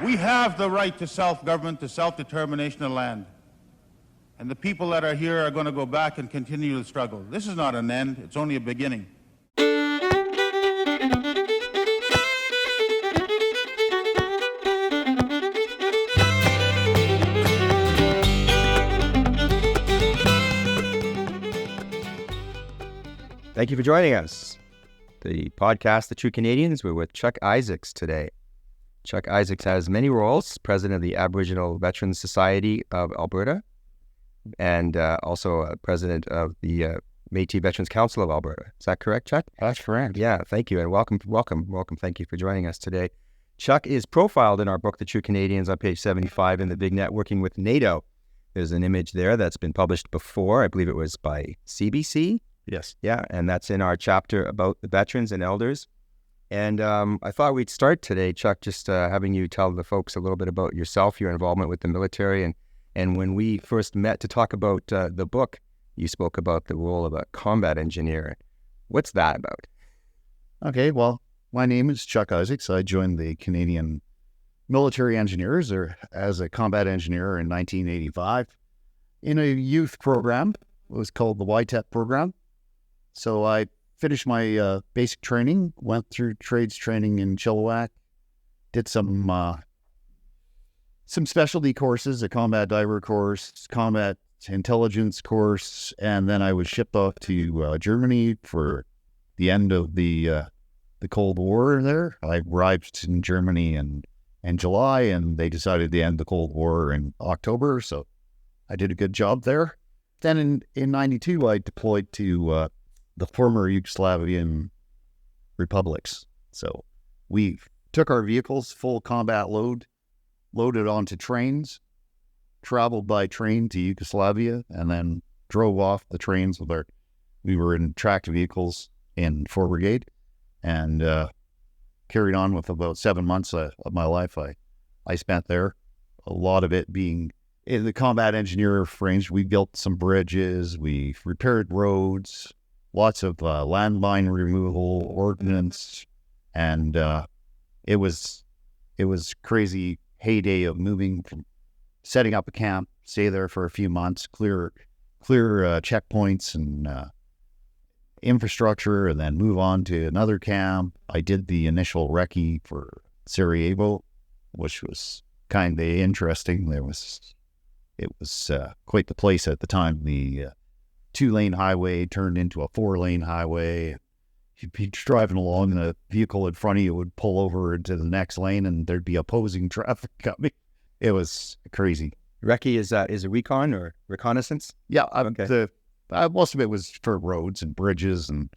We have the right to self-government, to self-determination of land. And the people that are here are going to go back and continue the struggle. This is not an end, it's only a beginning. Thank you for joining us. The podcast, The True Canadians, we're with Chuck Isaacs today. Chuck Isaacs has many roles, president of the Aboriginal Veterans Society of Alberta, and also president of the Métis Veterans Council of Alberta. Is that correct, Chuck? That's correct. Yeah, thank you, and welcome. Thank you for joining us today. Chuck is profiled in our book, The True Canadians, on page 75 in the big net, working with NATO. There's an image there that's been published before. I believe it was by CBC. Yes. Yeah, and that's in our chapter about the veterans and elders. And I thought we'd start today, Chuck, just having you tell the folks a little bit about yourself, your involvement with the military. And when we first met to talk about the book, you spoke about the role of a combat engineer. What's that about? Okay, well, my name is Chuck Isaacs. I joined the Canadian Military Engineers as a combat engineer in 1985 in a youth program. It was called the YTEP program. So I finished my basic training, went through trades training in Chilliwack, did some specialty courses, a combat diver course, combat intelligence course, and then I was shipped off to Germany for the end of the Cold War there. I arrived in Germany in July, and they decided to end the Cold War in October, so I did a good job there. Then in 92, I deployed to the former Yugoslavian republics. So we took our vehicles, full combat load, loaded onto trains, traveled by train to Yugoslavia, and then drove off the trains we were in tracked vehicles in 4 Brigade, and carried on with about 7 months of my life I spent there. A lot of it being in the combat engineer range. We built some bridges, we repaired roads, lots of landmine removal, ordnance, and it was crazy heyday of moving from setting up a camp, stay there for a few months, clear checkpoints and infrastructure, and then move on to another camp. I did the initial recce for Sarajevo, which was kind of interesting. It was quite the place at the time. The 2-lane highway turned into a 4-lane highway. You'd be driving along and a vehicle in front of you would pull over into the next lane and there'd be opposing traffic coming. It was crazy. Recce is a recon or reconnaissance? Yeah. Okay. Most of it was for roads and bridges and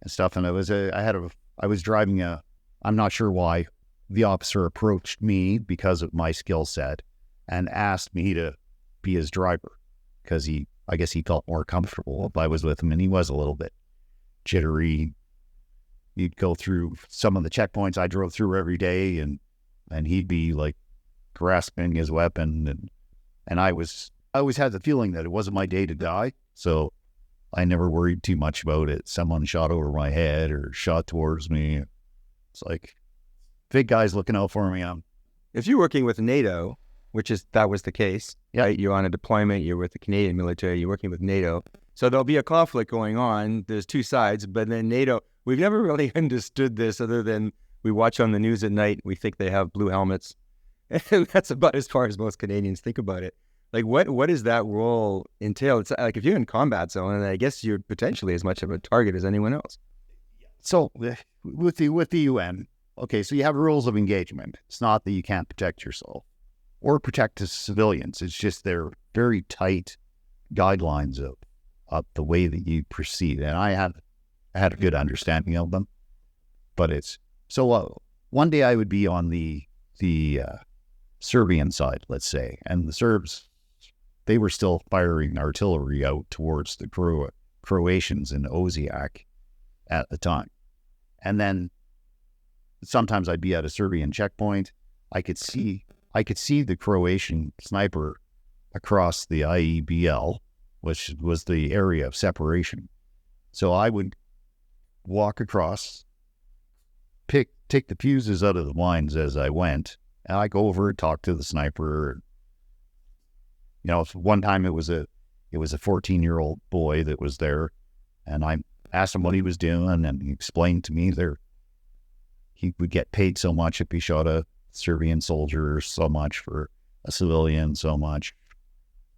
stuff. And I was driving I'm not sure why the officer approached me because of my skill set and asked me to be his driver because I guess he felt more comfortable if I was with him, and he was a little bit jittery. He'd go through some of the checkpoints I drove through every day, and he'd be like grasping his weapon, and I always had the feeling that it wasn't my day to die, so I never worried too much about it. Someone shot over my head or shot towards me. It's like, big guy's looking out for me. If you're working with NATO, that was the case. Yeah. Right? You're on a deployment, you're with the Canadian military, you're working with NATO. So there'll be a conflict going on. There's two sides, but then NATO, we've never really understood this other than we watch on the news at night, we think they have blue helmets. And that's about as far as most Canadians think about it. Like, what does that role entail? It's like if you're in combat zone, and I guess you're potentially as much of a target as anyone else. So with the UN, okay, so you have rules of engagement. It's not that you can't protect yourself or protect the civilians. It's just they're very tight guidelines of the way that you proceed. And I had a good understanding of them. But it's so one day I would be on the Serbian side, let's say, and the Serbs, they were still firing artillery out towards the Croatians in Osijek at the time. And then sometimes I'd be at a Serbian checkpoint. I could see the Croatian sniper across the IEBL, which was the area of separation. So I would walk across, take the fuses out of the lines as I went, And I go over and talk to the sniper. One time it was a 14-year-old boy that was there, and I asked him what he was doing, and he explained to me he would get paid so much if he shot a Serbian soldier, so much for a civilian, so much.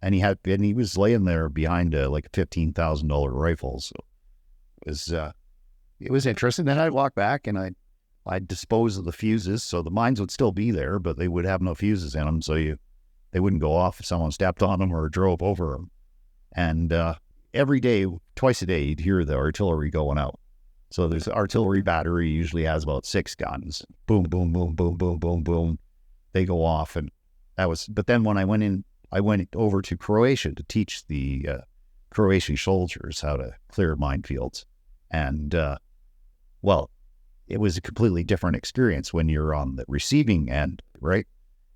And he was laying there behind a $15,000 rifle. So it was interesting. Then I'd walk back and I'd dispose of the fuses. So the mines would still be there, but they would have no fuses in them. So they wouldn't go off if someone stepped on them or drove over them. And every day, twice a day, you'd hear the artillery going out. So there's artillery battery usually has about 6 guns. Boom, boom, boom, boom, boom, boom, boom. They go off. And but then when I went over to Croatia to teach the Croatian soldiers how to clear minefields. And, it was a completely different experience when you're on the receiving end, right?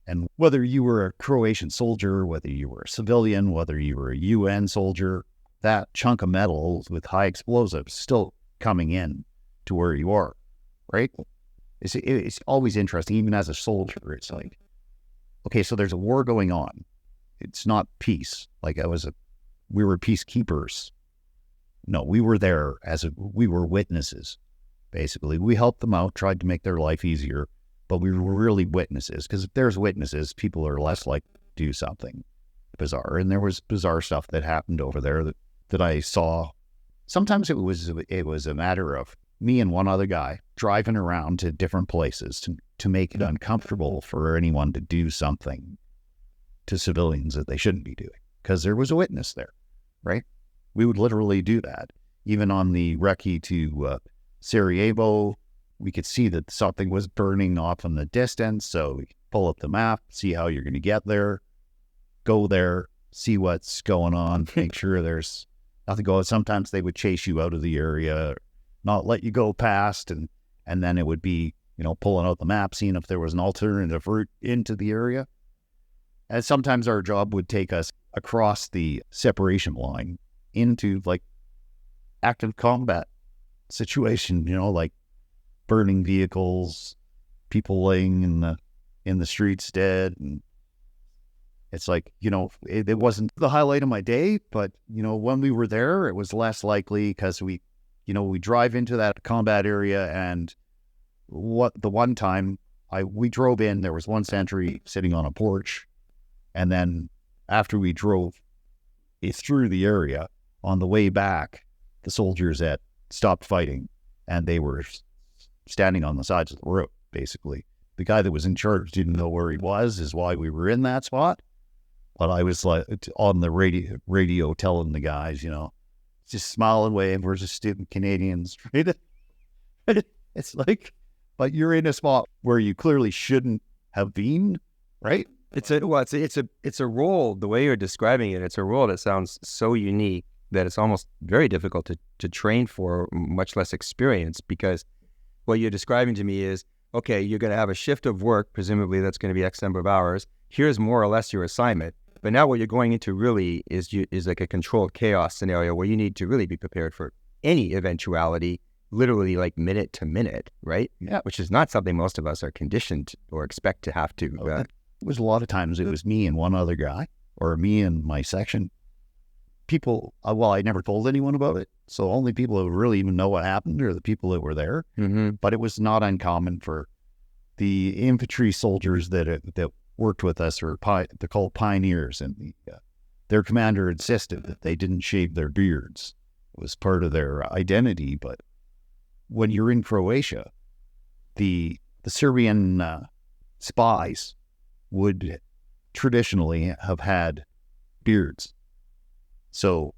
And whether you were a Croatian soldier, whether you were a civilian, whether you were a UN soldier, that chunk of metal with high explosives still coming in to where you are, right? It's always interesting, even as a soldier. It's like, okay, so there's a war going on. It's not peace. We were peacekeepers. No, we were there we were witnesses, basically. We helped them out, tried to make their life easier, but we were really witnesses, because if there's witnesses, people are less likely to do something bizarre. And there was bizarre stuff that happened over there that I saw. Sometimes it was a matter of me and one other guy driving around to different places to make it uncomfortable for anyone to do something to civilians that they shouldn't be doing, because there was a witness there, right? We would literally do that. Even on the recce to Sarajevo, we could see that something was burning off in the distance, so we pull up the map, see how you're going to get there, go there, see what's going on, make sure there's nothing going on. Sometimes they would chase you out of the area, not let you go past, and then it would be, pulling out the map, seeing if there was an alternative route into the area. And sometimes our job would take us across the separation line into active combat situation, burning vehicles, people laying in the streets dead. And it's it wasn't the highlight of my day, but when we were there, it was less likely, because we drive into that combat area. And the one time we drove in, there was one sentry sitting on a porch. And then after we drove through the area, on the way back, the soldiers had stopped fighting, and they were standing on the sides of the road, basically. The guy that was in charge didn't know where he was, is why we were in that spot. But I was on the radio telling the guys, just smile and wave, we're just student Canadians. Right? It's but you're in a spot where you clearly shouldn't have been, right? It's a role, the way you're describing it, it's a role that sounds so unique that it's almost very difficult to train for, much less experience, because what you're describing to me is, okay, you're going to have a shift of work, presumably that's going to be X number of hours. Here's more or less your assignment. But now what you're going into really is like a controlled chaos scenario where you need to really be prepared for any eventuality, literally minute to minute, right? Yeah. Which is not something most of us are conditioned or expect to have to. It was a lot of times it was me and one other guy, or me and my section. People, I never told anyone about it, so only people who really even know what happened are the people that were there. Mm-hmm. But it was not uncommon for the infantry soldiers that worked with us, or they're called pioneers, and their commander insisted that they didn't shave their beards. It was part of their identity. But when you're in Croatia, the Serbian spies would traditionally have had beards. So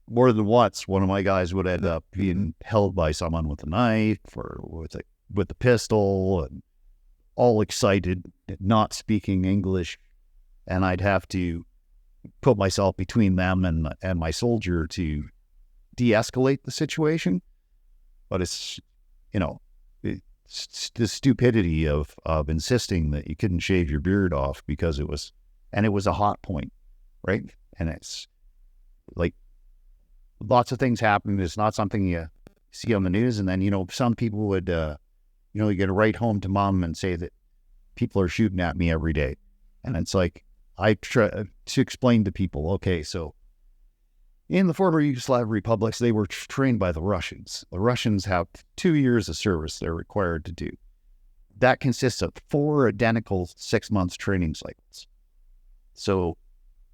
more than once, one of my guys would end up being held by someone with a knife or with a pistol, and all excited, not speaking English. And I'd have to put myself between them and my soldier to de-escalate the situation. But it's the stupidity of insisting that you couldn't shave your beard off because it was a hot point, right? And it's lots of things happen. It's not something you see on the news. And then, some people would, you get to write home to mom and say that people are shooting at me every day. And it's like, I try to explain to people, okay, so in the former Yugoslav republics, they were trained by the Russians. The Russians have 2 years of service they're required to do. That consists of 4 identical 6 months training cycles. So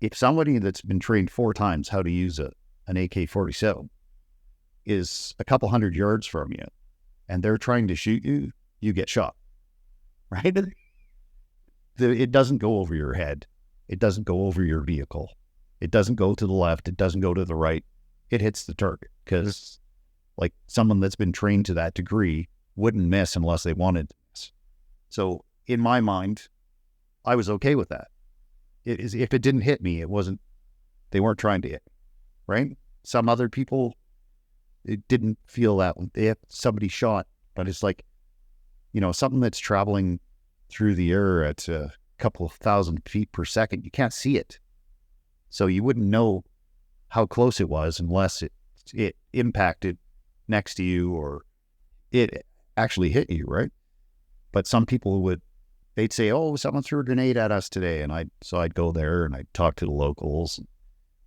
if somebody that's been trained 4 times how to use an AK-47 is a couple hundred yards from you and they're trying to shoot you, you get shot, right? It doesn't go over your head. It doesn't go over your vehicle. It doesn't go to the left. It doesn't go to the right. It hits the target because like someone that's been trained to that degree wouldn't miss unless they wanted to miss. So in my mind, I was okay with that. If it didn't hit me, they weren't trying to hit me, right? Some other people, it didn't feel that when somebody shot, but it's like, something that's traveling through the air at a couple of thousand feet per second, you can't see it. So you wouldn't know how close it was unless it impacted next to you or it actually hit you, right? But some people they'd say, oh, someone threw a grenade at us today. And I'd go there and I'd talk to the locals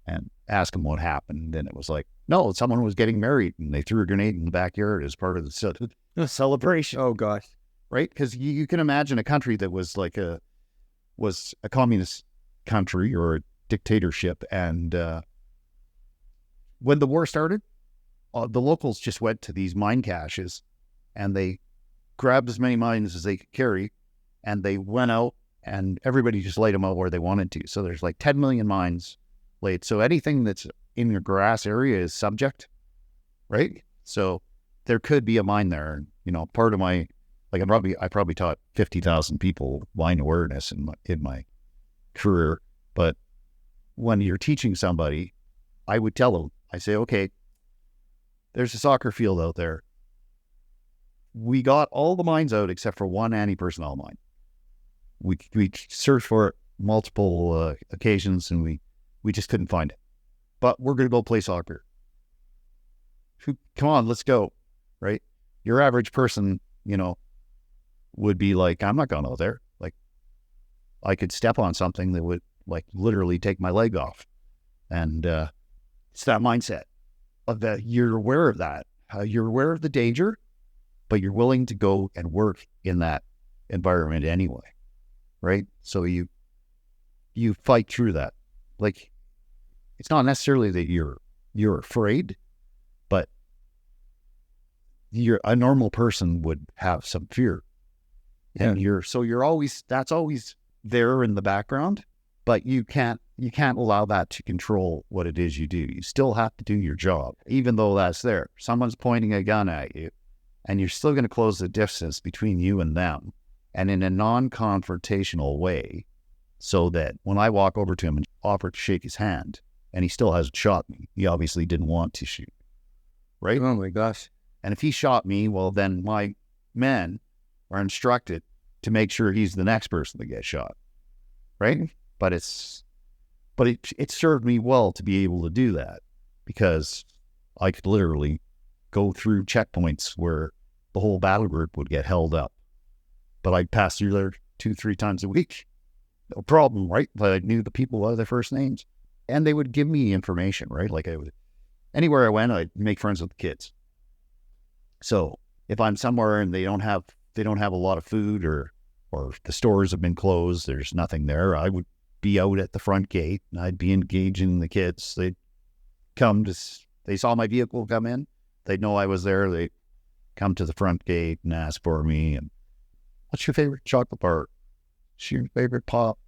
and ask them what happened. And it was like, no, someone was getting married and they threw a grenade in the backyard as part of the celebration. Oh, gosh. Right? Because you can imagine a country that was a communist country or a dictatorship. And when the war started, the locals just went to these mine caches and they grabbed as many mines as they could carry. And they went out and everybody just laid them out where they wanted to. So there's like 10 million mines laid. So anything that's in your grass area is subject, right? So there could be a mine there. Part of my, like I probably taught 50,000 people mine awareness in my career. But when you're teaching somebody, I would tell them, I say, okay, there's a soccer field out there. We got all the mines out except for one anti-personnel mine. We searched for it multiple occasions and we just couldn't find it. But we're going to go play soccer. Come on, let's go, right? Your average person, would be like, I'm not going out there. Like, I could step on something that would like literally take my leg off. And it's that mindset of that you're aware of that. You're aware of the danger, but you're willing to go and work in that environment anyway, right? So you fight through that. Like, it's not necessarily that you're afraid, but a normal person would have some fear. Yeah. And that's always there in the background, but you can't allow that to control what it is you do. You still have to do your job, even though that's there. Someone's pointing a gun at you, and you're still going to close the distance between you and them, and in a non-confrontational way, so that when I walk over to him and offer to shake his hand, and he still hasn't shot me, he obviously didn't want to shoot, right? Oh my gosh. And if he shot me, well, then my men are instructed to make sure he's the next person to get shot, right? But it served me well to be able to do that because I could literally go through checkpoints where the whole battle group would get held up. But I'd pass through there 2-3 times a week. No problem, right? But I knew the people by their first names. And they would give me information, right? Like anywhere I went, I'd make friends with the kids. So if I'm somewhere and they don't have a lot of food or the stores have been closed, there's nothing there, I would be out at the front gate and I'd be engaging the kids. They'd they saw my vehicle come in. They'd know I was there. They'd come to the front gate and ask for me. And what's your favorite chocolate bar? What's your favorite pop?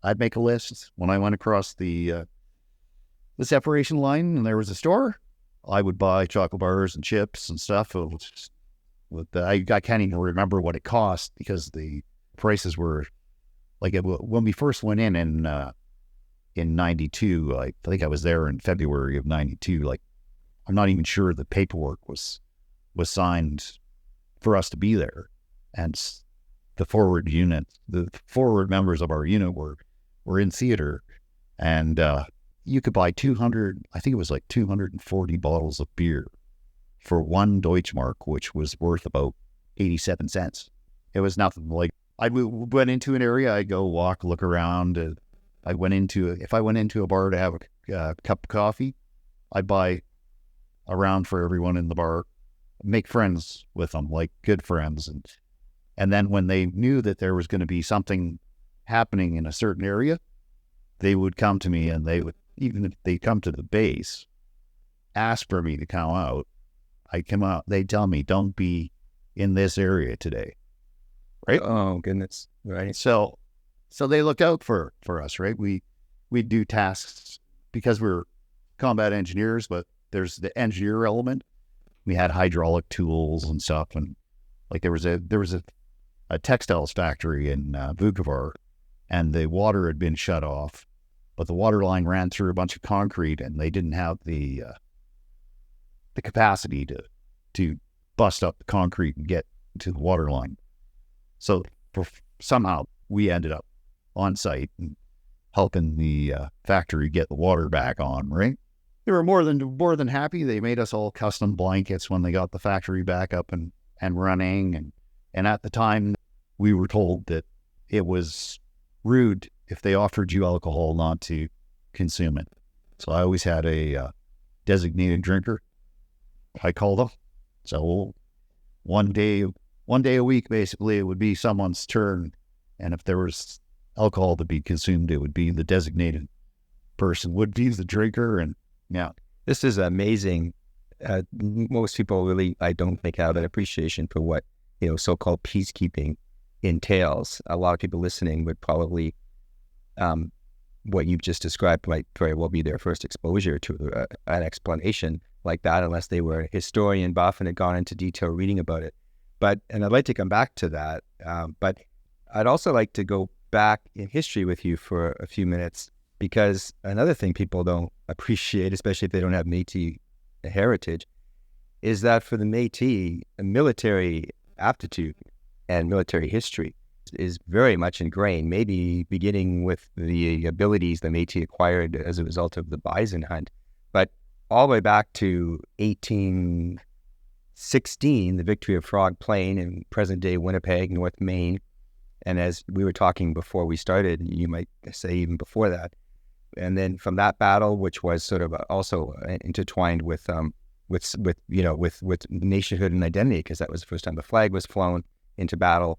I'd make a list. When I went across the separation line and there was a store, I would buy chocolate bars and chips and stuff. I can't even remember what it cost because the prices were like when we first went in 92. I think I was there in February of 92. Like, I'm not even sure the paperwork was signed for us to be there. And the forward members of our unit were in theater, and you could buy 240 bottles of beer for one Deutschmark, which was worth about 87 cents. It was nothing. Like, went into an area, I'd go walk, look around. If I went into a bar to have a cup of coffee, I'd buy a round for everyone in the bar, make friends with them, like good friends. And then when they knew that there was going to be something happening in a certain area, they would come to me, and they would, even if they come to the base, ask for me to come out. I come out, they tell me, don't be in this area today. Right? Oh, goodness. Right. So they look out for us, right? We do tasks because we're combat engineers, but there's the engineer element. We had hydraulic tools and stuff, and like there was a textiles factory in Vukovar, and the water had been shut off, but the water line ran through a bunch of concrete, and they didn't have the capacity to bust up the concrete and get to the water line. So somehow we ended up on site and helping the factory get the water back on, right? They were more than happy. They made us all custom blankets when they got the factory back up and running. And at the time, we were told that it was rude if they offered you alcohol not to consume it. So I always had a designated drinker, I called them. So one day a week, basically, it would be someone's turn. And if there was alcohol to be consumed, it would be the designated person would be the drinker. And yeah, this is amazing. Most people really, I don't think, have an appreciation for what, so-called peacekeeping entails. A lot of people listening would probably, what you've just described might very well be their first exposure to an explanation like that, unless they were a historian buff and had gone into detail reading about it. And I'd like to come back to that. But I'd also like to go back in history with you for a few minutes, because another thing people don't appreciate, especially if they don't have Métis heritage, is that for the Métis, military aptitude and military history is very much ingrained, maybe beginning with the abilities the Métis acquired as a result of the bison hunt. But all the way back to 1816, the victory of Frog Plain in present-day Winnipeg, North Maine. And as we were talking before we started, you might say even before that. And then from that battle, which was sort of also intertwined with nationhood and identity, because that was the first time the flag was flown into battle.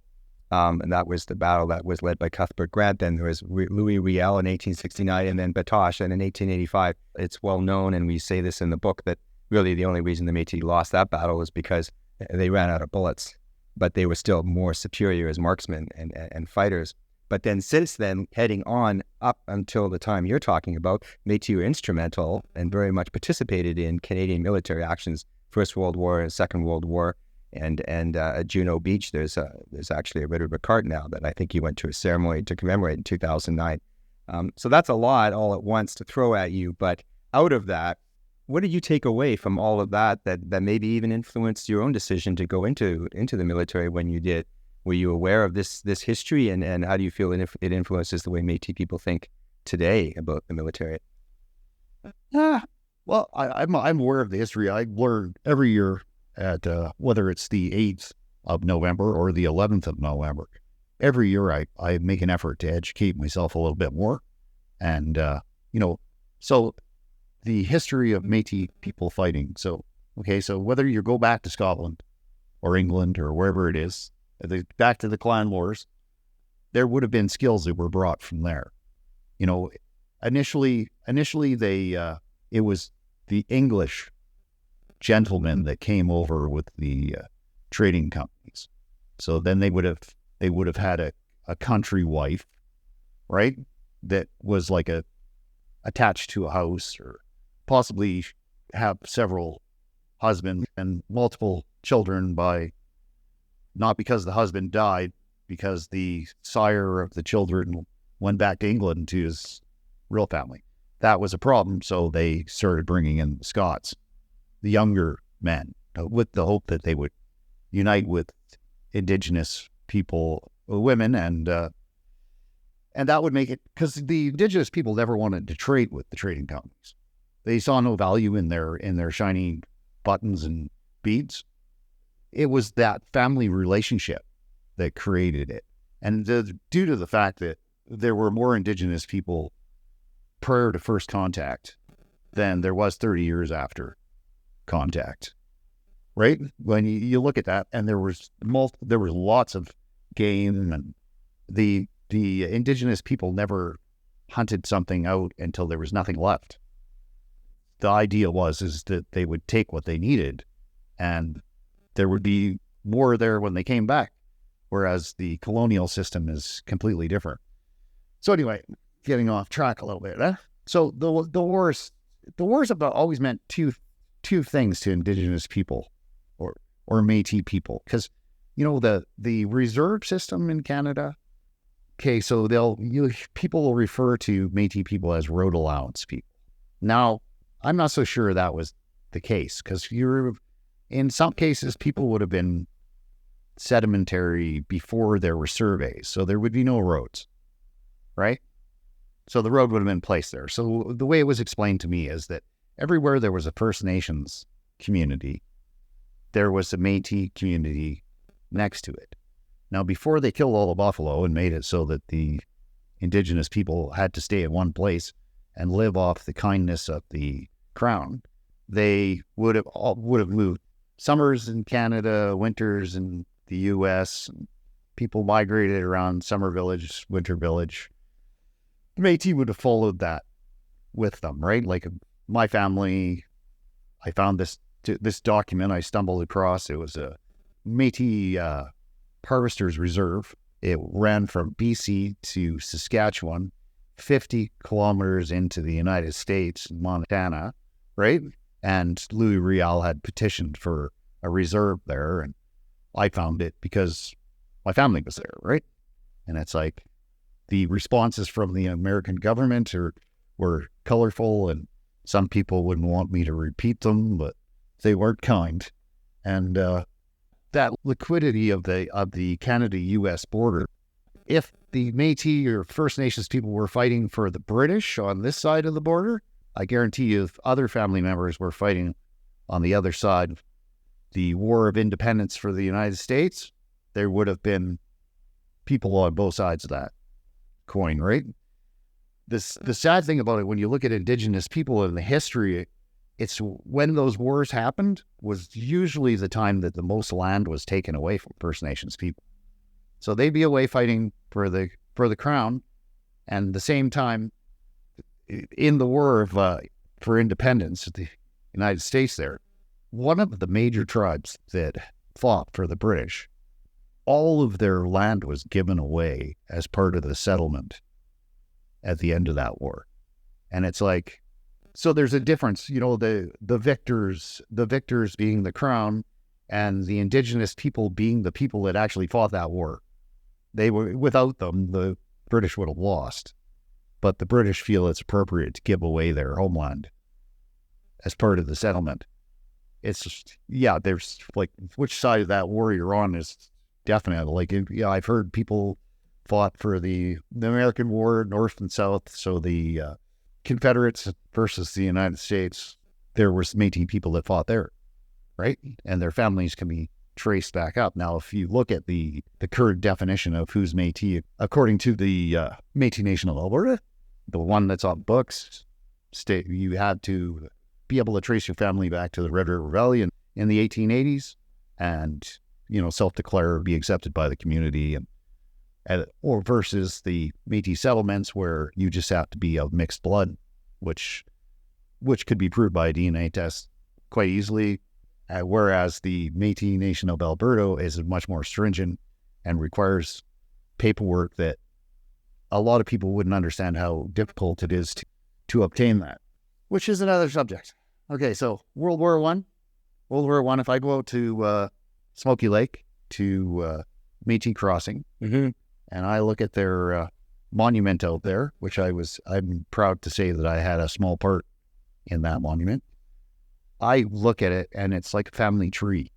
And that was the battle that was led by Cuthbert Grant. Then there was Louis Riel in 1869, and then Batoche. And in 1885, it's well known, and we say this in the book, that really the only reason the Métis lost that battle was because they ran out of bullets, but they were still more superior as marksmen and fighters. But then since then, heading on up until the time you're talking about, Métis were instrumental and very much participated in Canadian military actions, First World War and Second World War. And at Juno Beach, there's actually a Ritter Ricard now that I think he went to a ceremony to commemorate in 2009. So that's a lot all at once to throw at you. But out of that, what did you take away from all of that maybe even influenced your own decision to go into the military when you did? Were you aware of this history, and how do you feel it influences the way Métis people think today about the military? Well, I'm aware of the history. I learn every year at whether it's the 8th of November or the 11th of November. Every year I make an effort to educate myself a little bit more. And, so the history of Métis people fighting. So whether you go back to Scotland or England or wherever it is, back to the clan wars, there would have been skills that were brought from there. Initially it was the English gentlemen that came over with the trading companies. So then they would have had a country wife, right? That was like attached to a house, or possibly have several husbands and multiple children not because the husband died, because the sire of the children went back to England to his real family. That was a problem, so they started bringing in the Scots, the younger men, with the hope that they would unite with Indigenous people, women, and that would make it, because the Indigenous people never wanted to trade with the trading companies. They saw no value in their shiny buttons and beads. It was that family relationship that created it. And due to the fact that there were more Indigenous people prior to first contact than there was 30 years after contact, right? When you look at that, and there was lots of game, and the Indigenous people never hunted something out until there was nothing left. The idea is that they would take what they needed, and there would be more there when they came back, whereas the colonial system is completely different. So anyway, getting off track a little bit. So the wars have always meant two things to Indigenous people or Métis people, because the reserve system in Canada. Okay, so people will refer to Métis people as road allowance people. Now, I'm not so sure that was the case, because in some cases people would have been sedimentary before there were surveys, so there would be no roads, right? So the road would have been placed there. So the way it was explained to me is that everywhere there was a First Nations community, there was a Métis community next to it. Now, before they killed all the buffalo and made it so that the Indigenous people had to stay in one place and live off the kindness of the Crown, they would have moved. Summers in Canada, winters in the U.S., people migrated around summer village, winter village. The Métis would have followed that with them, right? Like my family, I found this document I stumbled across. It was a Métis Harvesters Reserve. It ran from BC to Saskatchewan, 50 kilometers into the United States, Montana, right? And Louis Riel had petitioned for a reserve there, and I found it because my family was there, right? And it's like the responses from the American government were colorful, and some people wouldn't want me to repeat them, but they weren't kind. And that liquidity of the Canada-U.S. border, if the Métis or First Nations people were fighting for the British on this side of the border, I guarantee you if other family members were fighting on the other side, the War of Independence for the United States, there would have been people on both sides of that coin, right? The sad thing about it, when you look at Indigenous people in the history, it's when those wars happened was usually the time that the most land was taken away from First Nations people. So they'd be away fighting for the Crown, and the same time in the war for independence, the United States there, one of the major tribes that fought for the British, all of their land was given away as part of the settlement at the end of that war. And it's like, so there's a difference, the victors being the Crown and the Indigenous people being the people that actually fought that war. Without them, the British would have lost. But the British feel it's appropriate to give away their homeland as part of the settlement. It's just, there's like, which side of that war you're on is definite. Like, I've heard people fought for the American war, North and South. So the Confederates versus the United States, there was Métis people that fought there, right? And their families can be traced back up. Now, if you look at the current definition of who's Métis, according to the Métis Nation of Alberta, the one that's on books, you had to be able to trace your family back to the Red River Rebellion in the 1880s and, self-declare or be accepted by the community, or versus the Métis settlements where you just have to be of mixed blood, which could be proved by a DNA test quite easily, whereas the Métis Nation of Alberta is much more stringent and requires paperwork that a lot of people wouldn't understand how difficult it is to obtain that, which is another subject. Okay, so World War I, if I go out to Smoky Lake, to Métis Crossing, and I look at their monument out there, which I'm proud to say that I had a small part in that monument. I look at it and it's like a family tree.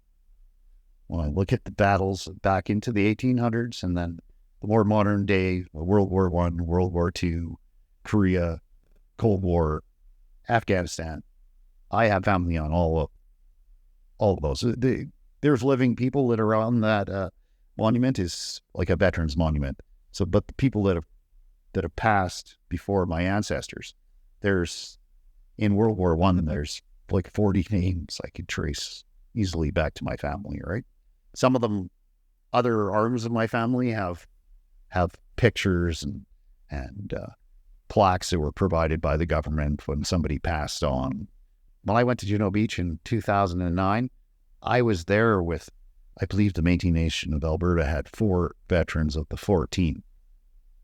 When I look at the battles back into the 1800s and then the more modern day, World War I, World War II, Korea, Cold War, Afghanistan, I have family on all of those. There's living people that are on that monument is like a veterans monument. So, but the people that have passed before my ancestors, there's in World War One, there's like 40 names I could trace easily back to my family. Right, some of them, other arms of my family have pictures and plaques that were provided by the government when somebody passed on. When I went to Juno Beach in 2009, I was there with, I believe the Métis Nation of Alberta had 4 veterans of the 14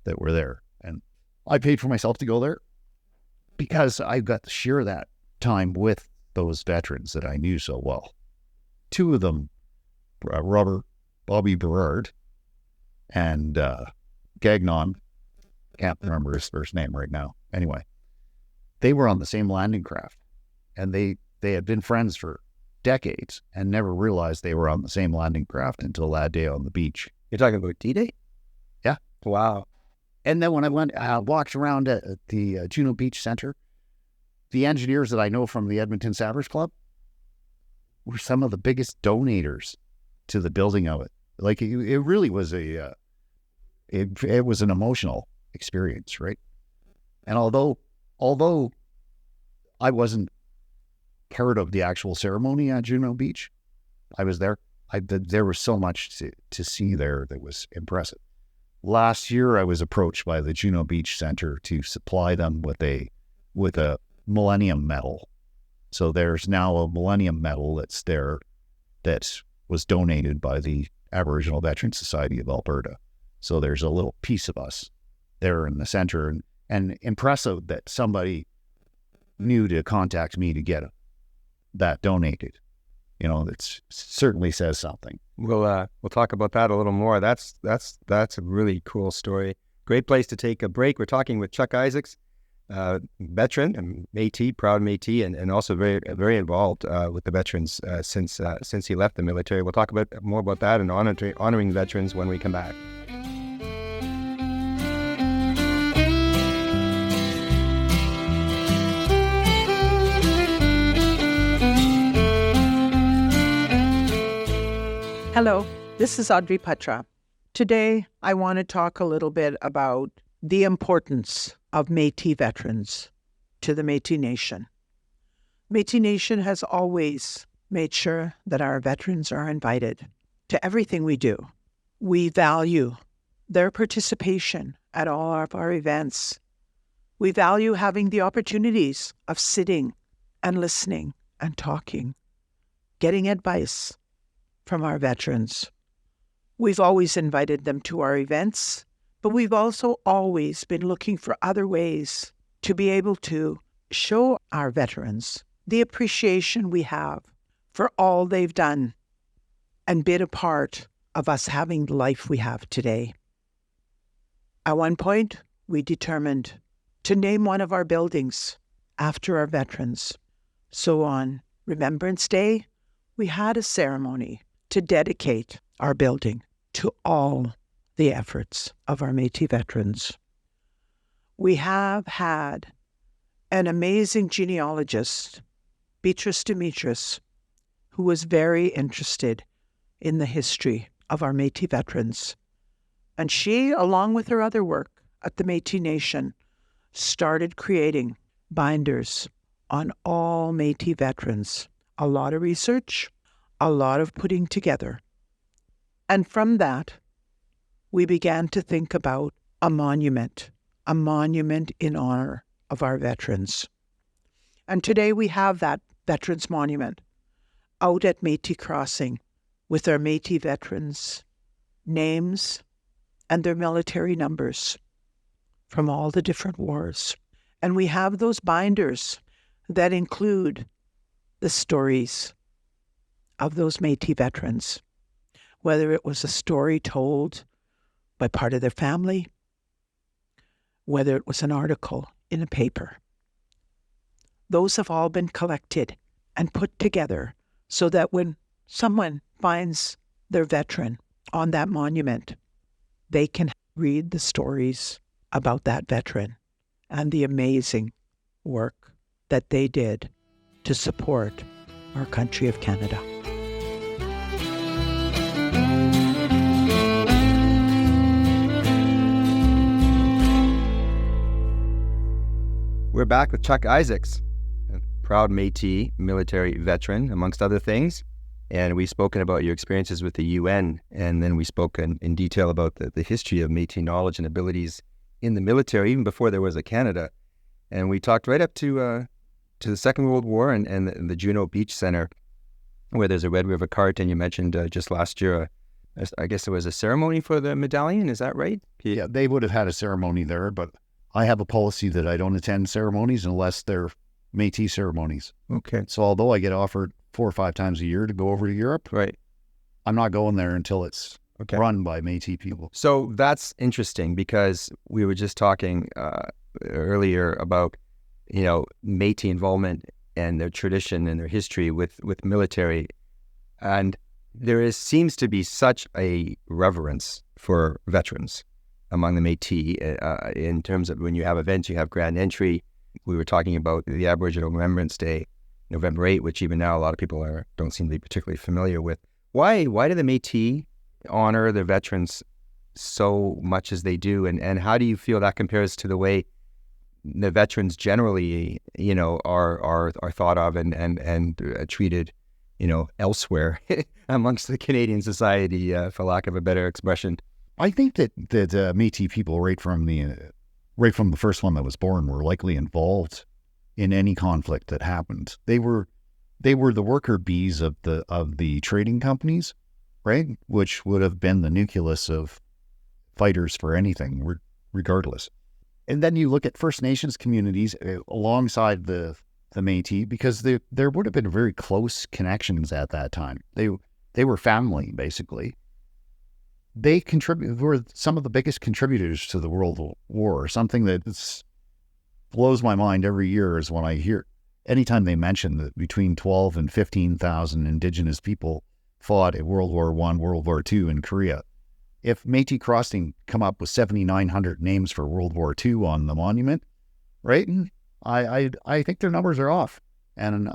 that were there. And I paid for myself to go there because I got to share that time with those veterans that I knew so well. 2 of them, Bobby Berard and Gagnon, can't remember his first name right now. Anyway, they were on the same landing craft, and they had been friends for decades and never realized they were on the same landing craft until that day on the beach. You're talking about D-Day? Yeah. Wow. And then when I walked around at the Juno Beach Center, the engineers that I know from the Edmonton Sappers Club were some of the biggest donators to the building of it. Like it really was it was an emotional experience, right? And although I wasn't part of the actual ceremony at Juno Beach, I was there. There was so much to see there that was impressive. Last year, I was approached by the Juno Beach Center to supply them with a Millennium Medal. So there's now a Millennium Medal that's there that was donated by the Aboriginal Veterans Society of Alberta. So there's a little piece of us there in the center, and impressive that somebody knew to contact me to get that donated. You know, that certainly says something. We'll talk about that a little more. That's a really cool story. Great place to take a break. We're talking with Chuck Isaacs, veteran and Métis, proud Métis, and also very involved with the veterans since he left the military. We'll talk more about that and honoring veterans when we come back. Hello, this is Audrey Patra. Today, I want to talk a little bit about the importance of Métis veterans to the Métis Nation. Métis Nation has always made sure that our veterans are invited to everything we do. We value their participation at all of our events. We value having the opportunities of sitting and listening and talking, getting advice from our veterans. We've always invited them to our events, but we've also always been looking for other ways to be able to show our veterans the appreciation we have for all they've done and been a part of us having the life we have today. At one point, we determined to name one of our buildings after our veterans. So on Remembrance Day, we had a ceremony to dedicate our building to all the efforts of our Métis veterans. We have had an amazing genealogist, Beatrice Demetrius, who was very interested in the history of our Métis veterans. And she, along with her other work at the Métis Nation, started creating binders on all Métis veterans. A lot of research, a lot of putting together. And from that, we began to think about a monument in honor of our veterans. And today we have that Veterans Monument out at Métis Crossing with our Métis veterans' names and their military numbers from all the different wars. And we have those binders that include the stories of those Métis veterans, whether it was a story told by part of their family, whether it was an article in a paper. Those have all been collected and put together so that when someone finds their veteran on that monument, they can read the stories about that veteran and the amazing work that they did to support our country of Canada. We're back with Chuck Isaacs, a proud Métis military veteran, amongst other things. And we've spoken about your experiences with the UN, and then we spoke in detail about the history of Métis knowledge and abilities in the military, even before there was a Canada. And we talked right up to the Second World War and the Juno Beach Center, where there's a Red River cart, and you mentioned just last year, I guess there was a ceremony for the medallion, is that right? Yeah, they would have had a ceremony there, but I have a policy that I don't attend ceremonies unless they're Métis ceremonies. Okay. So although I get offered 4 or 5 times a year to go over to Europe, Right. I'm not going there until it's Okay. run by Métis people. So that's interesting, because we were just talking earlier about, Métis involvement and their tradition and their history with military. And there seems to be such a reverence for veterans among the Métis in terms of when you have events, you have grand entry. We were talking about the Aboriginal Remembrance Day, November 8, which even now a lot of people don't seem to be particularly familiar with. Why do the Métis honor their veterans so much as they do, and how do you feel that compares to the way the veterans generally, are thought of and treated, elsewhere amongst the Canadian society, for lack of a better expression? I think that Métis people, right from the first one that was born, were likely involved in any conflict that happened. They were the worker bees of the trading companies, right? Which would have been the nucleus of fighters for anything, regardless. And then you look at First Nations communities alongside the Métis, because there would have been very close connections at that time. They were family, basically. They were some of the biggest contributors to the World War. Something that blows my mind every year is when I hear, anytime they mention that between 12 and 15,000 Indigenous people fought in World War I, World War II in Korea. If Métis Crossing come up with 7,900 names for World War II on the monument, right? I think their numbers are off. And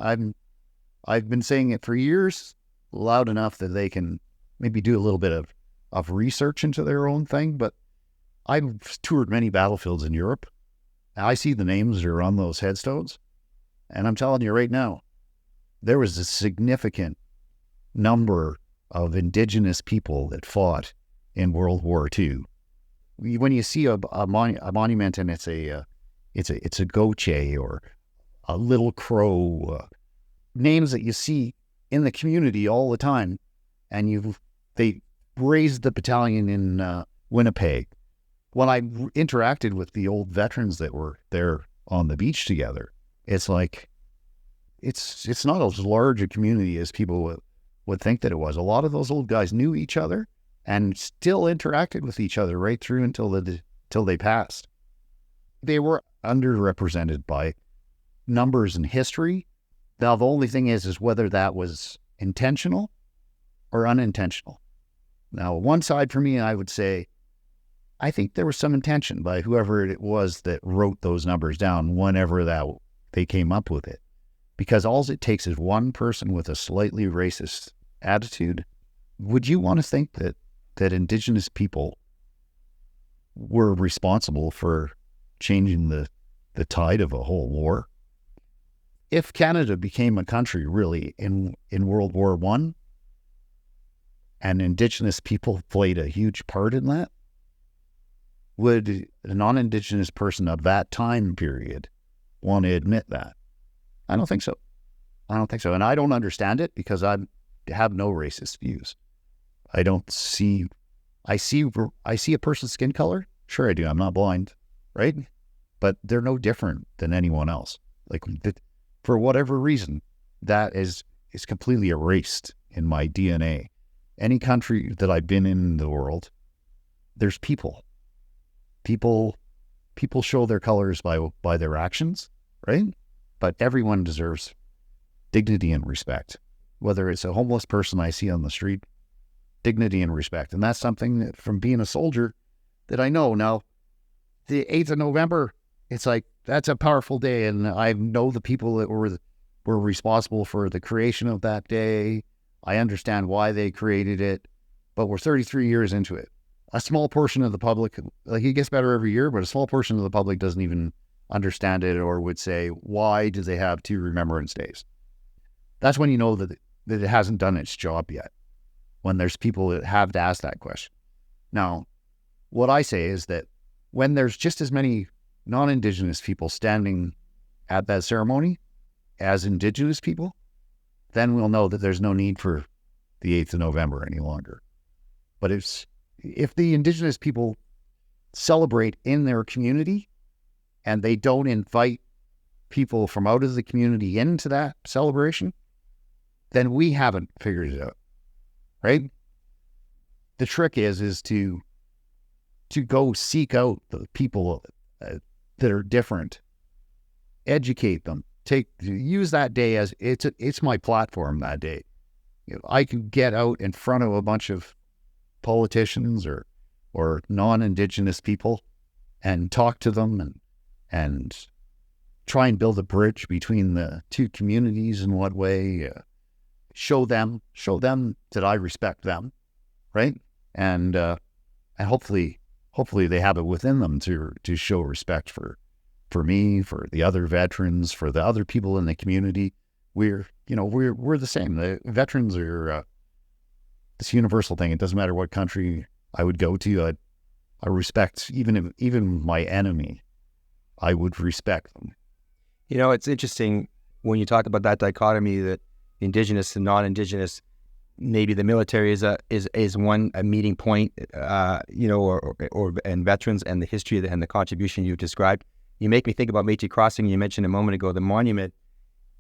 I've been saying it for years, loud enough that they can maybe do a little bit of research into their own thing. But I've toured many battlefields in Europe. I see the names that are on those headstones. And I'm telling you right now, there was a significant number of Indigenous people that fought in World War II. When you see a monument and it's a goche or a little crow, names that you see in the community all the time, and they raised the battalion in Winnipeg. When I interacted with the old veterans that were there on the beach together, it's like it's not as large a community as people would think that it was. A lot of those old guys knew each other and still interacted with each other right through until they passed. They were underrepresented by numbers and history. Now, the only thing is whether that was intentional or unintentional. Now, one side for me, I would say, I think there was some intention by whoever it was that wrote those numbers down whenever they came up with it. Because all it takes is one person with a slightly racist attitude. Would you want to think that Indigenous people were responsible for changing the tide of a whole war? If Canada became a country really in World War I, and Indigenous people played a huge part in that, would a non-Indigenous person of that time period want to admit that? I don't think so. And I don't understand it because I have no racist views. I see a person's skin color. Sure I do. I'm not blind, right? But they're no different than anyone else. Like, for whatever reason, that is completely erased in my DNA. Any country that I've been in the world, there's people. People show their colors by their actions, right? But everyone deserves dignity and respect. Whether it's a homeless person I see on the street, dignity and respect. And that's something that, from being a soldier, that I know. Now, the 8th of November, it's like, that's a powerful day. And I know the people that were responsible for the creation of that day. I understand why they created it, but we're 33 years into it. A small portion of the public, like, it gets better every year, but a small portion of the public doesn't even understand it or would say, why do they have 2 Remembrance Days? That's when you know that it hasn't done its job yet, when there's people that have to ask that question. Now, what I say is that when there's just as many non-Indigenous people standing at that ceremony as Indigenous people, then we'll know that there's no need for the 8th of November any longer. But if the Indigenous people celebrate in their community and they don't invite people from out of the community into that celebration, then we haven't figured it out, right? The trick is to go seek out the people that are different, educate them, use that day as it's my platform that day. I can get out in front of a bunch of politicians or non-Indigenous people and talk to them and try and build a bridge between the 2 communities in what way, show them that I respect them, right? And hopefully they have it within them to show respect for me, for the other veterans, for the other people in the community. We're the same. The veterans are this universal thing. It doesn't matter what country I would go to. I respect even my enemy. I would respect them. It's interesting when you talk about that dichotomy that Indigenous and non-Indigenous. Maybe the military is one meeting point, and veterans and the history and the contribution you've described. You make me think about Métis Crossing. You mentioned a moment ago the monument.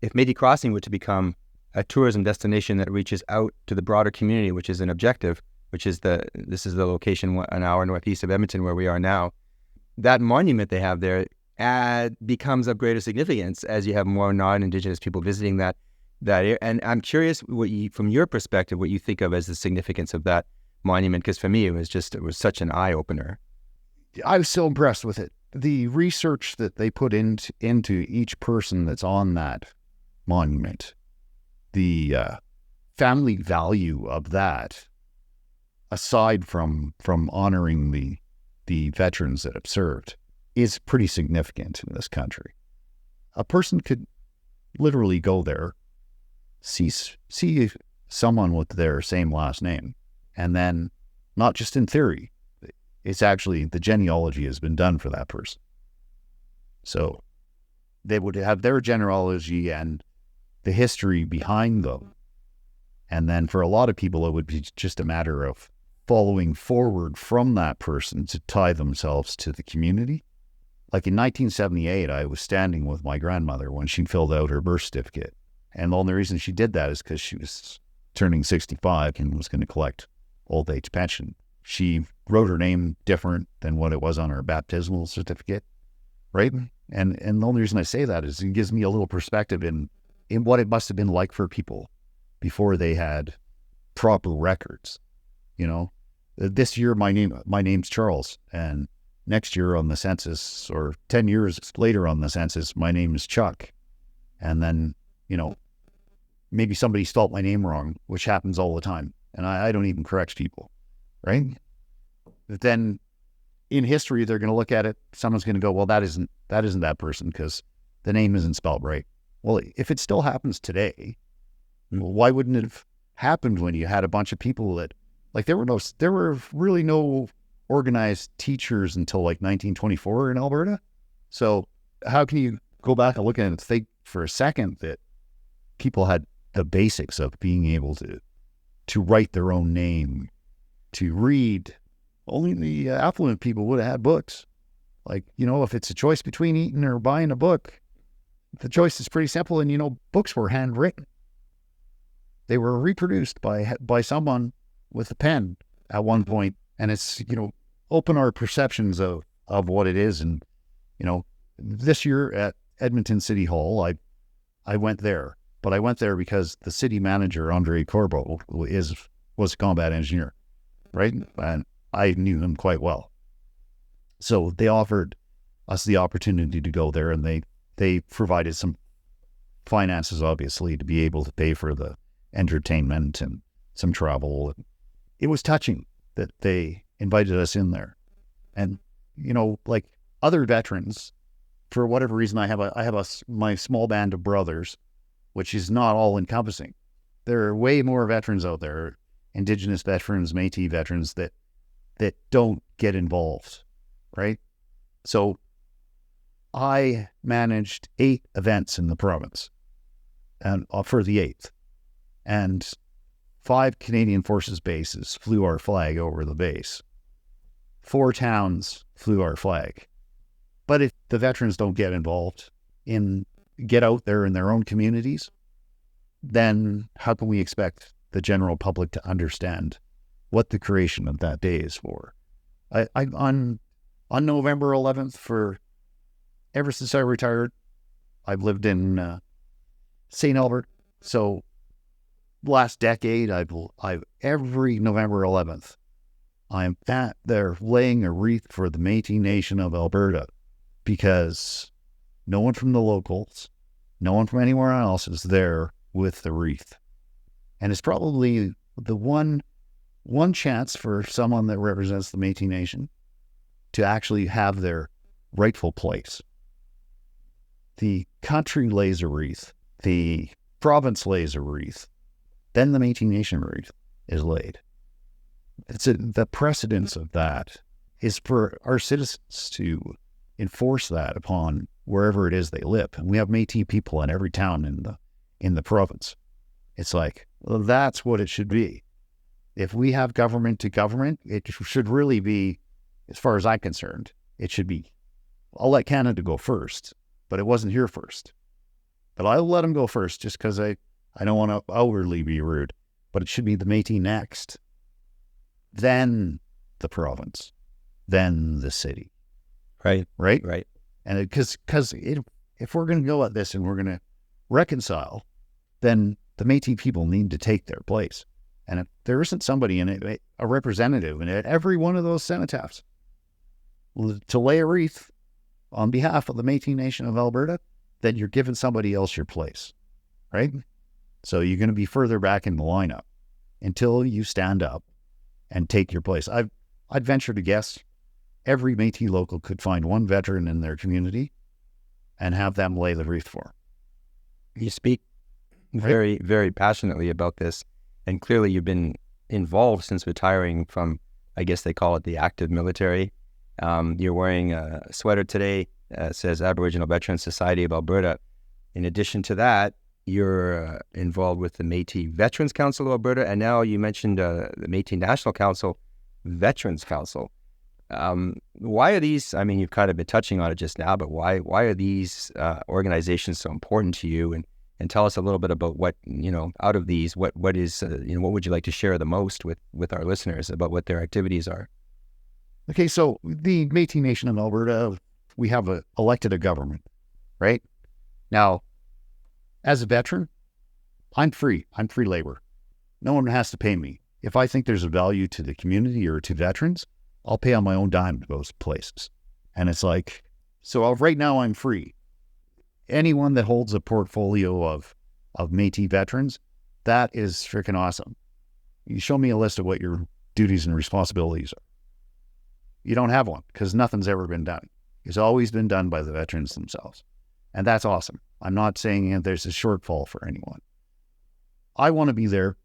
If Métis Crossing were to become a tourism destination that reaches out to the broader community, which is an objective, this is the location an hour northeast of Edmonton where we are now, that monument they have there becomes of greater significance as you have more non-Indigenous people visiting that area. And I'm curious from your perspective, what you think of as the significance of that monument, because for me it was such an eye-opener. I was so impressed with it. The research that they put into each person that's on that monument, the family value of that, aside from honoring the veterans that have served, is pretty significant in this country. A person could literally go there, see someone with their same last name, and then, not just in theory, it's actually the genealogy has been done for that person. So they would have their genealogy and the history behind them. And then for a lot of people, it would be just a matter of following forward from that person to tie themselves to the community. Like in 1978, I was standing with my grandmother when she filled out her birth certificate. And the only reason she did that is because she was turning 65 and was going to collect old age pension. She wrote her name different than what it was on her baptismal certificate, right? And the only reason I say that is it gives me a little perspective in what it must have been like for people before they had proper records. This year my name's Charles, and next year on the census, or 10 years later on the census, my name is Chuck. And then, maybe somebody spelled my name wrong, which happens all the time, and I don't even correct people, right? But then in history, they're going to look at it. Someone's going to go, well, that isn't that person because the name isn't spelled right. Well, if it still happens today, why wouldn't it have happened when you had a bunch of people that, like, there were really no organized teachers until like 1924 in Alberta. So how can you go back and look at it and think for a second that people had the basics of being able to write their own name, to read? Only the affluent people would have had books. Like, if it's a choice between eating or buying a book, the choice is pretty simple. And, books were handwritten. They were reproduced by someone with a pen at one point. And it's, open our perceptions of what it is. And, this year at Edmonton City Hall, I went there. But I went there because the city manager, Andre Corbeau, was a combat engineer, right? And I knew him quite well. So they offered us the opportunity to go there, and they provided some finances, obviously, to be able to pay for the entertainment and some travel. It was touching that they invited us in there. And, like other veterans for whatever reason, I have my small band of brothers, which is not all encompassing. There are way more veterans out there, Indigenous veterans, Métis veterans that don't get involved, right? So I managed 8 events in the province, and for the 8th, and 5 Canadian Forces bases flew our flag over the base. 4 towns flew our flag. But if the veterans don't get involved get out there in their own communities, then how can we expect the general public to understand what the creation of that day is for? On November 11th, ever since I retired, I've lived in St. Albert. So last decade, I've every November 11th, I'm there laying a wreath for the Métis Nation of Alberta, because no one from the locals, no one from anywhere else is there with the wreath. And it's probably the one chance for someone that represents the Métis Nation to actually have their rightful place. The country lays a wreath, the province lays a wreath, then the Métis Nation wreath is laid. The precedence of that is for our citizens to enforce that upon wherever it is they live. And we have Métis people in every town in the province. It's like, well, that's what it should be. If we have government to government, it should really be, as far as I'm concerned, it should be, I'll let Canada go first, but it wasn't here first. But I'll let them go first just because I don't want to outwardly be rude, but it should be the Métis next, then the province, then the city. Right. Right. And because if we're going to go at this and we're going to reconcile, then the Métis people need to take their place. And if there isn't somebody in it, a representative in every one of those cenotaphs to lay a wreath on behalf of the Métis Nation of Alberta, then you're giving somebody else your place, right? So you're going to be further back in the lineup until you stand up and take your place. I'd venture to guess every Métis local could find one veteran in their community and have them lay the wreath for them. You speak very, very passionately about this, and clearly you've been involved since retiring from, I guess they call it the active military. You're wearing a sweater today that says Aboriginal Veterans Society of Alberta. In addition to that, you're involved with the Métis Veterans Council of Alberta, and now you mentioned the Métis National Council, Veterans Council. Why are these, I mean, you've kind of been touching on it just now, but why are these organizations so important to you? And tell us a little bit about what, out of these, what is, what would you like to share the most with our listeners about what their activities are? Okay, so the Métis Nation of Alberta, we have elected a government, right? Now, as a veteran, I'm free. I'm free labor. No one has to pay me. If I think there's a value to the community or to veterans, I'll pay on my own dime to those places. And it's like, so right now I'm free. Anyone that holds a portfolio of Métis veterans, that is freaking awesome. You show me a list of what your duties and responsibilities are. You don't have one because nothing's ever been done. It's always been done by the veterans themselves. And that's awesome. I'm not saying that there's a shortfall for anyone. I want to be there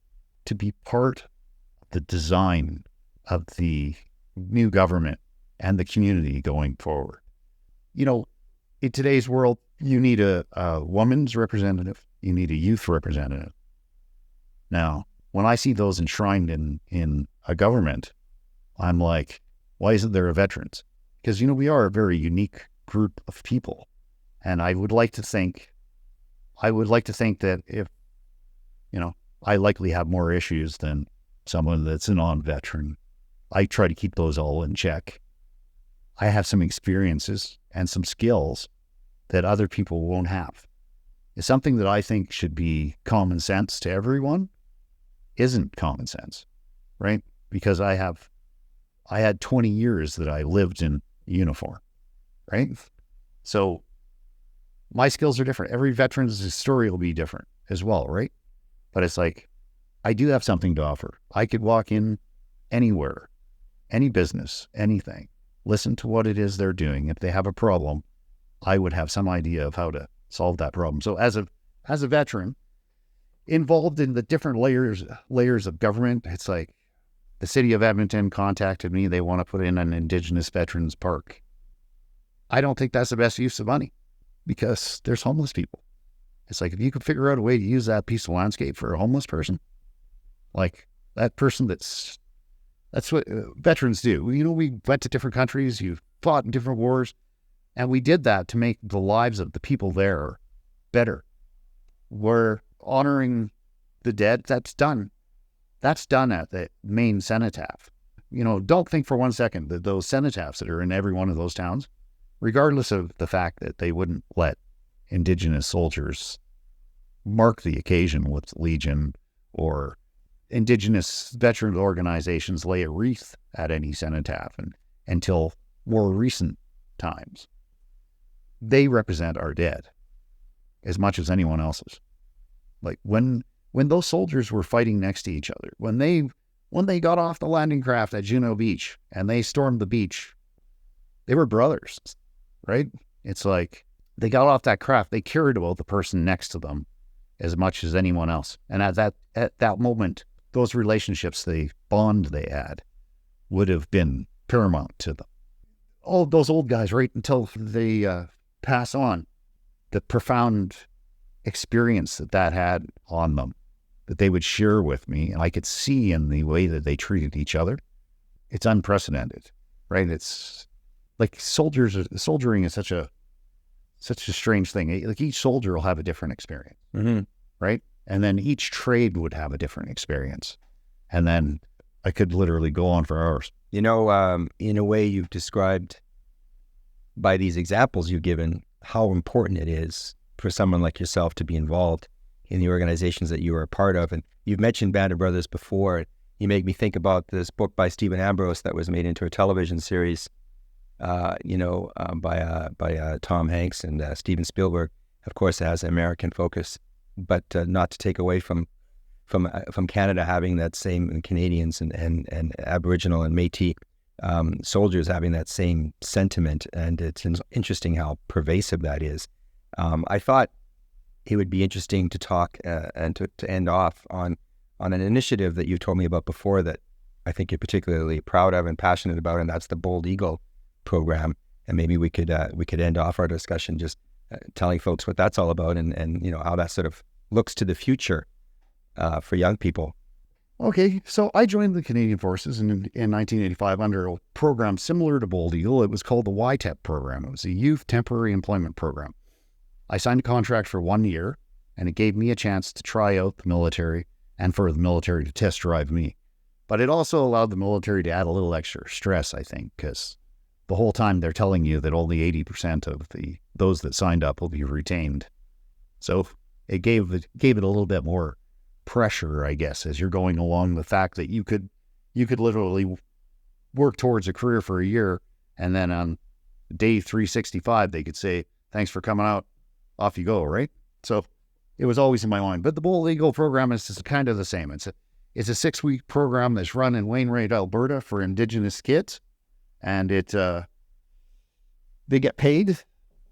to be part of the design of the new government and the community going forward. In today's world, you need a woman's representative. You need a youth representative. Now, when I see those enshrined in a government, I'm like, why isn't there a veterans? Because, we are a very unique group of people. And I would like to think that if, I likely have more issues than someone that's a non-veteran. I try to keep those all in check. I have some experiences and some skills that other people won't have. It's something that I think should be common sense to everyone, isn't common sense, right? Because I had 20 years that I lived in uniform, right? So my skills are different. Every veteran's story will be different as well, right? But it's like, I do have something to offer. I could walk in anywhere, any business, anything, listen to what it is they're doing. If they have a problem, I would have some idea of how to solve that problem. So as a veteran involved in the different layers of government, it's like the city of Edmonton contacted me. They want to put in an Indigenous Veterans Park. I don't think that's the best use of money because there's homeless people. It's like, if you could figure out a way to use that piece of landscape for a homeless person, like that person that's what veterans do. You know, we went to different countries, you fought in different wars, and we did that to make the lives of the people there better. We're honoring the dead. That's done. That's done at the main cenotaph. You know, don't think for one second that those cenotaphs that are in every one of those towns, regardless of the fact that they wouldn't let Indigenous soldiers mark the occasion with Legion or Indigenous veteran organizations lay a wreath at any cenotaph until more recent times. They represent our dead as much as anyone else's. Like when those soldiers were fighting next to each other, when they got off the landing craft at Juno Beach and they stormed the beach, they were brothers, right? It's like they got off that craft, they cared about the person next to them as much as anyone else. And at that moment, those relationships, the bond they had, would have been paramount to them. All those old guys, right until they pass on, the profound experience that had on them, that they would share with me, and I could see in the way that they treated each other, it's unprecedented, right? It's like soldiering is such a strange thing. Like each soldier will have a different experience, right? And then each trade would have a different experience. And then I could literally go on for hours. You know, in a way you've described by these examples you've given how important it is for someone like yourself to be involved in the organizations that you are a part of. And you've mentioned Band of Brothers before. You make me think about this book by Stephen Ambrose that was made into a television series, by Tom Hanks and Steven Spielberg. Of course, it has an American focus, but not to take away from Canada having that same, Canadians and Aboriginal and Métis soldiers having that same sentiment. And it's interesting how pervasive that is. I thought it would be interesting to talk and to end off on an initiative that you told me about before that I think you're particularly proud of and passionate about, and that's the Bold Eagle program. And maybe we could end off our discussion just telling folks what that's all about and you know how that sort of looks to the future for young people. Okay, so I joined the Canadian Forces in 1985 under a program similar to Bold Eagle. It was called the YTEP program. It was a Youth Temporary Employment Program. I signed a contract for 1 year, and it gave me a chance to try out the military and for the military to test drive me. But it also allowed the military to add a little extra stress, I think, because the whole time they're telling you that only 80% of those that signed up will be retained. So it gave it a little bit more pressure, I guess, as you're going along, the fact that you could literally work towards a career for a year, and then on day 365, they could say, thanks for coming out, off you go, right? So it was always in my mind. But the Bold Eagle program is just kind of the same. It's a 6-week program that's run in Wainwright, Alberta for Indigenous kids. And they get paid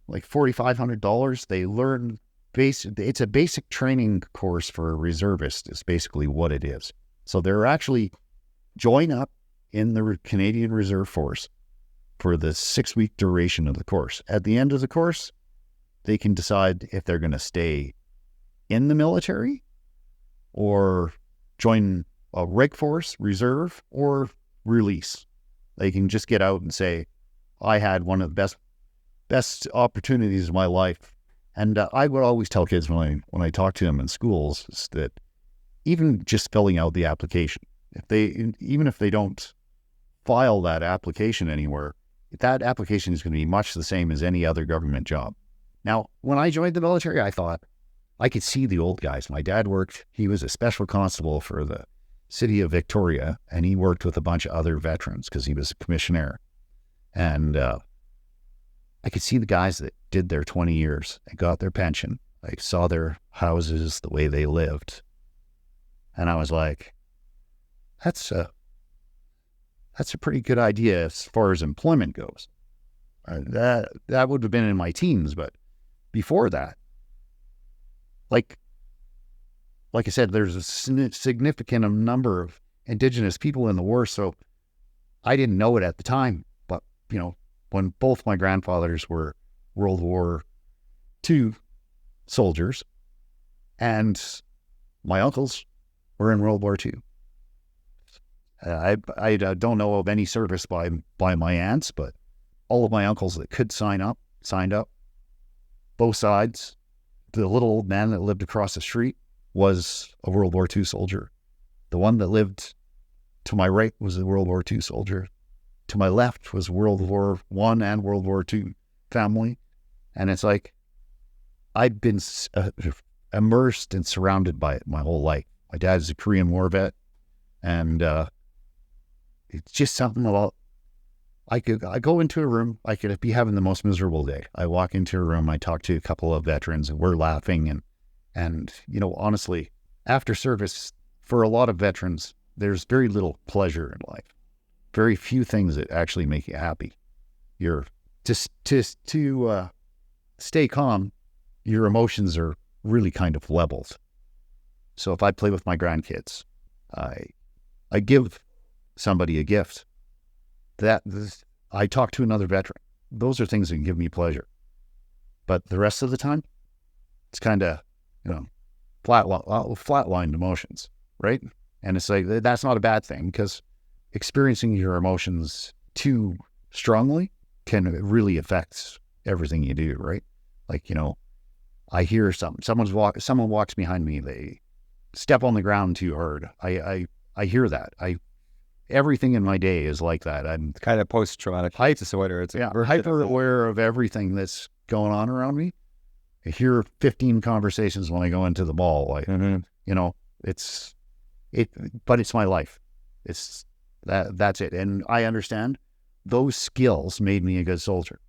like $4,500. They learn it's a basic training course for a reservist is basically what it is. So they're actually join up in the Canadian Reserve Force for the 6-week duration of the course. At the end of the course, they can decide if they're going to stay in the military or join a reg force, reserve, or release. They can just get out and say, I had one of the best opportunities of my life. And I would always tell kids when I talk to them in schools is that even just filling out the application, even if they don't file that application anywhere, that application is going to be much the same as any other government job. Now, when I joined the military, I thought I could see the old guys. My dad he was a special constable for the city of Victoria, and he worked with a bunch of other veterans because he was a commissioner. And I could see the guys that did their 20 years and got their pension. I saw their houses, the way they lived. And I was like, that's a pretty good idea as far as employment goes. That would have been in my teens, but before that, like I said, there's a significant number of Indigenous people in the war, so I didn't know it at the time. But, when both my grandfathers were World War II soldiers and my uncles were in World War II. I don't know of any service by my aunts, but all of my uncles that could signed up. Both sides. The little old man that lived across the street was a World War II soldier. The one that lived to my right was a World War II soldier. To my left was World War I and World War II family. And it's like, I've been immersed and surrounded by it my whole life. My dad's a Korean War vet, and it's just something about, I go into a room, I could be having the most miserable day. I walk into a room, I talk to a couple of veterans, and we're laughing. And honestly, after service, for a lot of veterans, there's very little pleasure in life. Very few things that actually make you happy. You're to stay calm, your emotions are really kind of leveled. So if I play with my grandkids, I give somebody a gift. I talk to another veteran. Those are things that can give me pleasure. But the rest of the time, it's kind of, flatlined emotions, right? And it's like, that's not a bad thing, because experiencing your emotions too strongly can really affect everything you do, right? Like, I hear something, someone walks behind me, they step on the ground too hard. I hear that. Everything in my day is like that. I'm Kind of post-traumatic disorder. It's hyper aware of everything that's going on around me. I hear 15 conversations when I go into the mall. But it's my life. That's it. And I understand those skills made me a good soldier,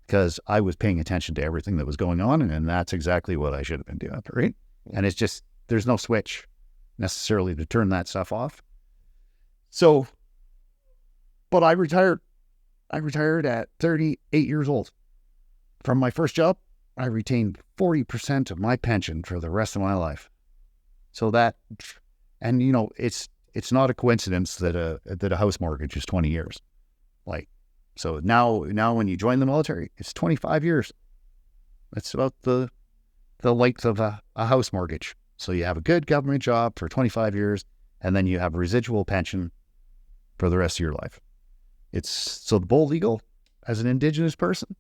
because I was paying attention to everything that was going on, and that's exactly what I should have been doing, right? And it's just, there's no switch necessarily to turn that stuff off. So, but I retired at 38 years old. From my first job, I retained 40% of my pension for the rest of my life. So that, and it's not a coincidence that a house mortgage is 20 years. So now when you join the military, it's 25 years. That's about the length of a house mortgage. So you have a good government job for 25 years, and then you have a residual pension for the rest of your life. So the Bold Eagle, as an Indigenous person,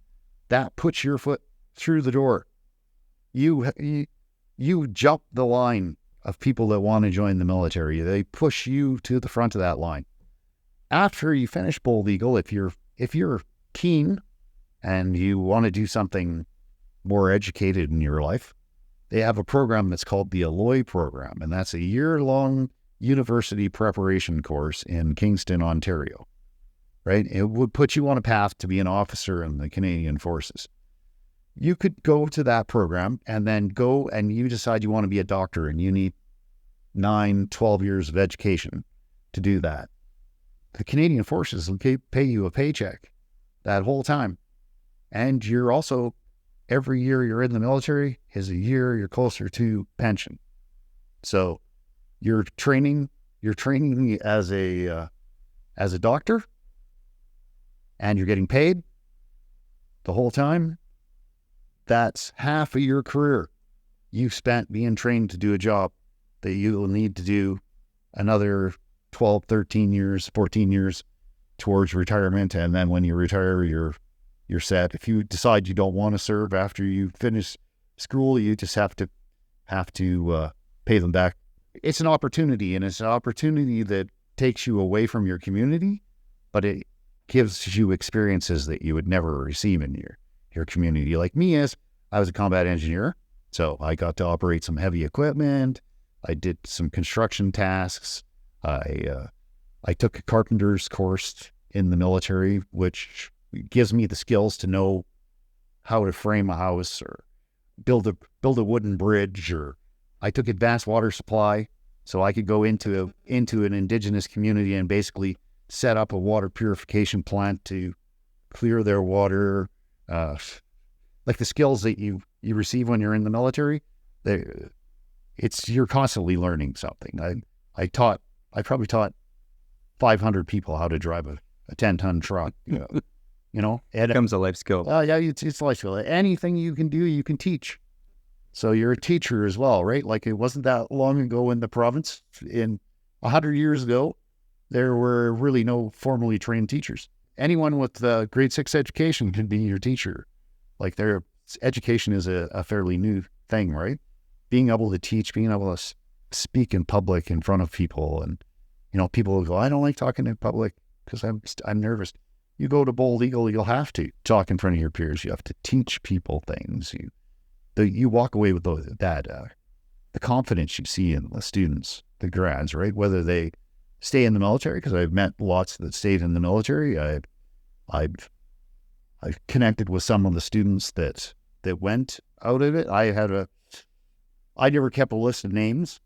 that puts your foot through the door. You jump the line of people that want to join the military. They push you to the front of that line. After you finish Bold Eagle, if you're keen and you want to do something more educated in your life, they have a program that's called the Alloy program, and that's a year-long university preparation course in Kingston, Ontario, right? It would put you on a path to be an officer in the Canadian Forces. You could go to that program and then go and you decide you want to be a doctor, and you need 9-12 years of education to do that. The Canadian Forces will pay you a paycheck that whole time. And you're also, every year you're in the military is a year you're closer to pension. So you're training as a doctor, and you're getting paid the whole time. That's half of your career you spent being trained to do a job that you will need to do another 12, 13 years, 14 years towards retirement. And then when you retire, you're set. If you decide you don't want to serve after you finish school, you just have to pay them back. It's an opportunity, and it's an opportunity that takes you away from your community, but it gives you experiences that you would never receive in your community. Like me, as I was a combat engineer, so I got to operate some heavy equipment. I did some construction tasks. I took a carpenter's course in the military, which gives me the skills to know how to frame a house or build a wooden bridge. Or I took advanced water supply, so I could go into an Indigenous community and basically set up a water purification plant to clear their water, like the skills that you receive when you're in the military. You're constantly learning something. I probably taught 500 people how to drive a 10-ton truck. And It becomes a life skill. yeah, it's life skill. Anything you can do, you can teach. So you're a teacher as well, right? Like, it wasn't that long ago in the province, in 100 years ago, there were really no formally trained teachers. Anyone with grade 6 education can be your teacher. Like, their education is a fairly new thing, right? Being able to teach, being able to speak in public in front of people. And, people will go, I don't like talking in public because I'm nervous. You go to Bold Eagle, you'll have to talk in front of your peers. You have to teach people things. You walk away with the confidence you see in the students, the grads, right? Whether they stay in the military, because I've met lots that stayed in the military. I've connected with some of the students that went out of it. I never kept a list of names.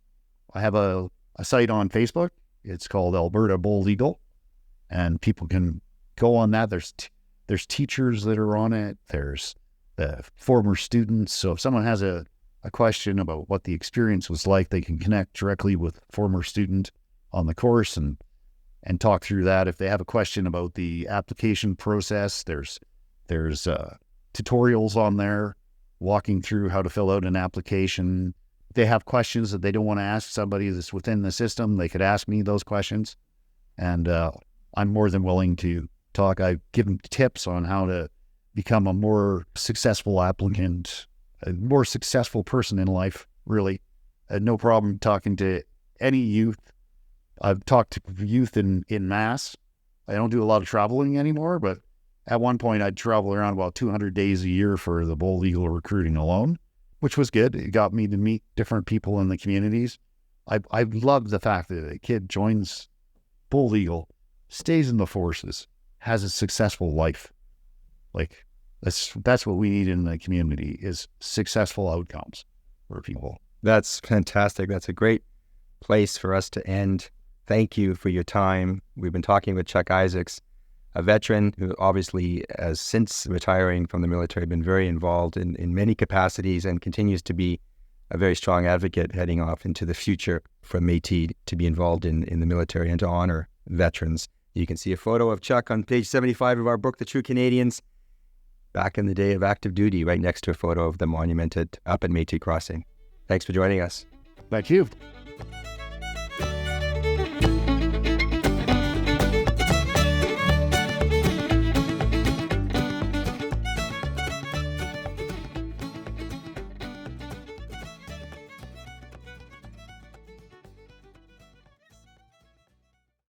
I have a site on Facebook. It's called Alberta Bold Eagle, and people can go on that. There's teachers that are on it. There's the former students. So if someone has a question about what the experience was like, they can connect directly with a former student on the course and talk through that. If they have a question about the application process, there's tutorials on there walking through how to fill out an application. If they have questions that they don't want to ask somebody that's within the system, they could ask me those questions. And I'm more than willing to talk. I give them tips on how to become a more successful applicant, a more successful person in life, really. I had no problem talking to any youth. I've talked to youth in mass. I don't do a lot of traveling anymore, but at one point I'd travel around about 200 days a year for the Bold Eagle recruiting alone, which was good. It got me to meet different people in the communities. I love the fact that a kid joins Bold Eagle, stays in the forces, has a successful life. Like, that's what we need in the community, is successful outcomes for people. That's fantastic. That's a great place for us to end. Thank you for your time. We've been talking with Chuck Isaacs, a veteran who obviously has, since retiring from the military, been very involved in many capacities and continues to be a very strong advocate heading off into the future for Métis to be involved in the military and to honor veterans. You can see a photo of Chuck on page 75 of our book, The True Canadians, back in the day of active duty, right next to a photo of the monument up at Métis Crossing. Thanks for joining us. Thank you.